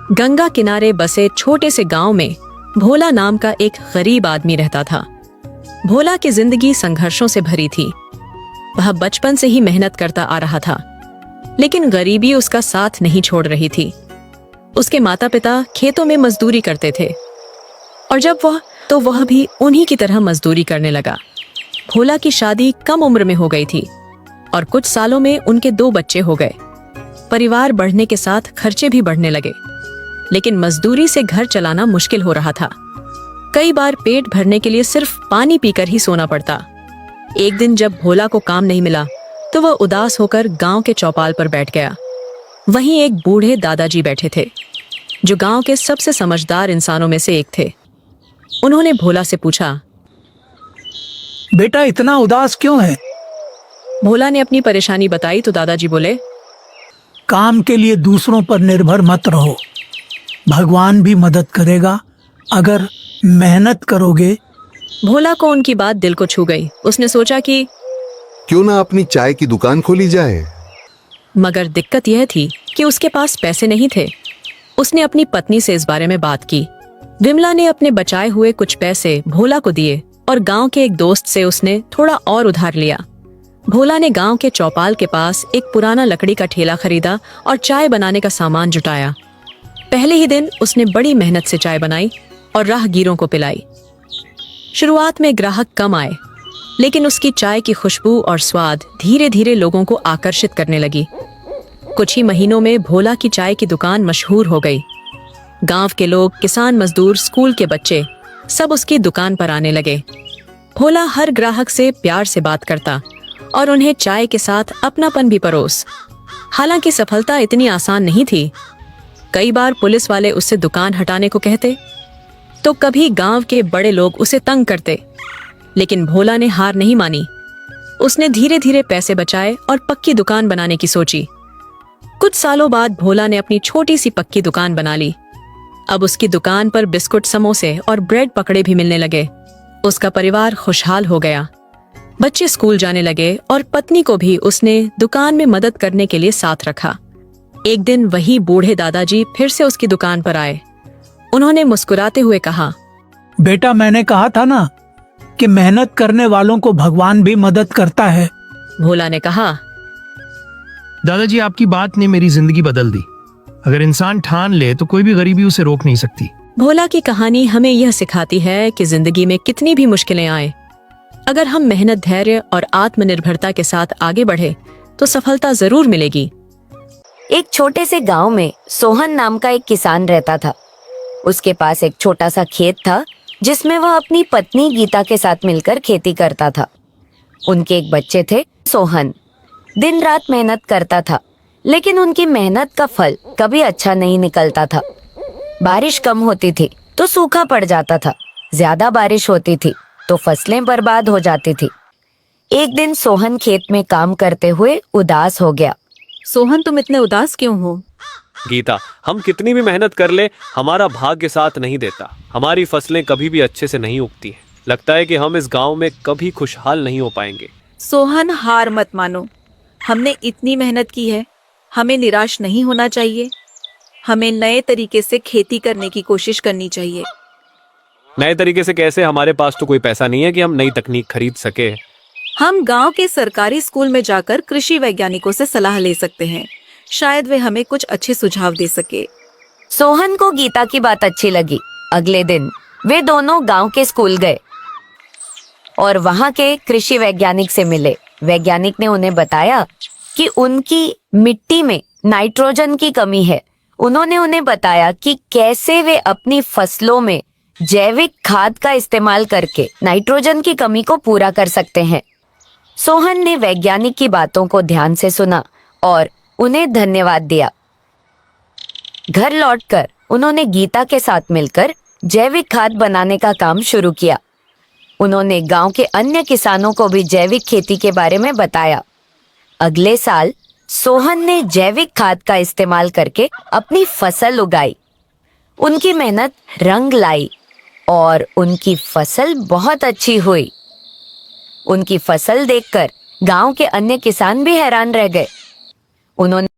गंगा किनारे बसे छोटे से गांव में भोला नाम का एक गरीब आदमी रहता था। भोला की जिंदगी संघर्षों से भरी थी। वह बचपन से ही मेहनत करता आ रहा था, लेकिन गरीबी उसका साथ नहीं छोड़ रही थी। उसके माता पिता खेतों में मजदूरी करते थे और जब वह भी उन्हीं की तरह मजदूरी करने लगा। भोला की शादी कम उम्र में हो गई थी और कुछ सालों में उनके 2 बच्चे हो गए। परिवार बढ़ने के साथ खर्चे भी बढ़ने लगे, लेकिन मजदूरी से घर चलाना मुश्किल हो रहा था। कई बार पेट भरने के लिए सिर्फ पानी पीकर ही सोना पड़ता। एक दिन जब भोला को काम नहीं मिला तो वह उदास होकर गांव के चौपाल पर बैठ गया। वहीं एक बूढ़े दादाजी बैठे थे, जो गांव के सबसे समझदार इंसानों में से एक थे। उन्होंने भोला से पूछा, बेटा इतना उदास क्यों है? भोला ने अपनी परेशानी बताई तो दादाजी बोले, काम के लिए दूसरों पर निर्भर मत रहो, भगवान भी मदद करेगा अगर मेहनत करोगे। भोला को उनकी बात दिल को छू गई। उसने सोचा कि क्यों ना अपनी चाय की दुकान खोली जाए। मगर दिक्कत यह थी कि उसके पास पैसे नहीं थे। उसने अपनी पत्नी से इस बारे में बात की। विमला ने अपने बचाए हुए कुछ पैसे भोला को दिए और गांव के एक दोस्त से उसने थोड़ा और उधार लिया। भोला ने गांव के चौपाल के पास एक पुराना लकड़ी का ठेला खरीदा और चाय बनाने का सामान जुटाया। पहले ही दिन उसने बड़ी मेहनत से चाय बनाई और राहगीरों को पिलाई। शुरुआत में ग्राहक कम आए, लेकिन उसकी चाय की खुशबू और स्वाद धीरे धीरे लोगों को आकर्षित करने लगी। कुछ ही महीनों में भोला की चाय की दुकान मशहूर हो गई। गांव के लोग, किसान मजदूर, स्कूल के बच्चे सब उसकी दुकान पर आने लगे। भोला हर ग्राहक से प्यार से बात करता और उन्हें चाय के साथ अपनापन भी परोस। हालांकि सफलता इतनी आसान नहीं थी। कई बार पुलिस वाले उससे दुकान हटाने को कहते, तो कभी गांव के बड़े लोग उसे तंग करते, लेकिन भोला ने हार नहीं मानी। उसने धीरे धीरे पैसे बचाए और पक्की दुकान बनाने की सोची। कुछ सालों बाद भोला ने अपनी छोटी सी पक्की दुकान बना ली। अब उसकी दुकान पर बिस्कुट, समोसे और ब्रेड पकड़े भी मिलने लगे। उसका परिवार खुशहाल हो गया। बच्चे स्कूल जाने लगे और पत्नी को भी उसने दुकान में मदद करने के लिए साथ रखा। एक दिन वही बूढ़े दादाजी फिर से उसकी दुकान पर आए। उन्होंने मुस्कुराते हुए कहा, बेटा मैंने कहा था ना कि मेहनत करने वालों को भगवान भी मदद करता है। भोला ने कहा, दादाजी आपकी बात ने मेरी जिंदगी बदल दी। अगर इंसान ठान ले तो कोई भी गरीबी उसे रोक नहीं सकती। भोला की कहानी हमें यह सिखाती है कि जिंदगी में कितनी भी मुश्किलें आए, अगर हम मेहनत, धैर्य और आत्मनिर्भरता के साथ आगे बढ़े तो सफलता जरूर मिलेगी। एक छोटे से गांव में सोहन नाम का एक किसान रहता था। उसके पास एक छोटा सा खेत था, जिसमें वह अपनी पत्नी गीता के साथ मिलकर खेती करता था। उनके एक बच्चे थे, सोहन। दिन रात मेहनत करता था, लेकिन उनकी मेहनत का फल कभी अच्छा नहीं निकलता था। बारिश कम होती थी तो सूखा पड़ जाता था, ज्यादा बारिश होती थी तो फसलें बर्बाद हो जाती थी। एक दिन सोहन खेत में काम करते हुए उदास हो गया। सोहन, तुम इतने उदास क्यों हो? गीता, हम कितनी भी मेहनत कर ले, हमारा भाग्य साथ नहीं देता। हमारी फसलें कभी भी अच्छे से नहीं उगती हैं। लगता है कि हम इस गांव में कभी खुशहाल नहीं हो पाएंगे। सोहन, हार मत मानो। हमने इतनी मेहनत की है, हमें निराश नहीं होना चाहिए। हमें नए तरीके से खेती करने की कोशिश करनी चाहिए। नए तरीके से कैसे? हमारे पास तो कोई पैसा नहीं है कि हम नई तकनीक खरीद सके। हम गांव के सरकारी स्कूल में जाकर कृषि वैज्ञानिकों से सलाह ले सकते हैं। शायद वे हमें कुछ अच्छे सुझाव दे सके। सोहन को गीता की बात अच्छी लगी। अगले दिन वे दोनों गांव के स्कूल गए और वहां के कृषि वैज्ञानिक से मिले। वैज्ञानिक ने उन्हें बताया कि उनकी मिट्टी में नाइट्रोजन की कमी है। उन्होंने उन्हें बताया कि कैसे वे अपनी फसलों में जैविक खाद का इस्तेमाल करके नाइट्रोजन की कमी को पूरा कर सकते हैं। सोहन ने वैज्ञानिक की बातों को ध्यान से सुना और उन्हें धन्यवाद दिया। घर लौटकर उन्होंने गीता के साथ मिलकर जैविक खाद बनाने का काम शुरू किया। उन्होंने गांव के अन्य किसानों को भी जैविक खेती के बारे में बताया। अगले साल सोहन ने जैविक खाद का इस्तेमाल करके अपनी फसल उगाई। उनकी मेहनत रंग लाई और उनकी फसल बहुत अच्छी हुई। उनकी फसल देखकर गांव के अन्य किसान भी हैरान रह गए। उन्होंने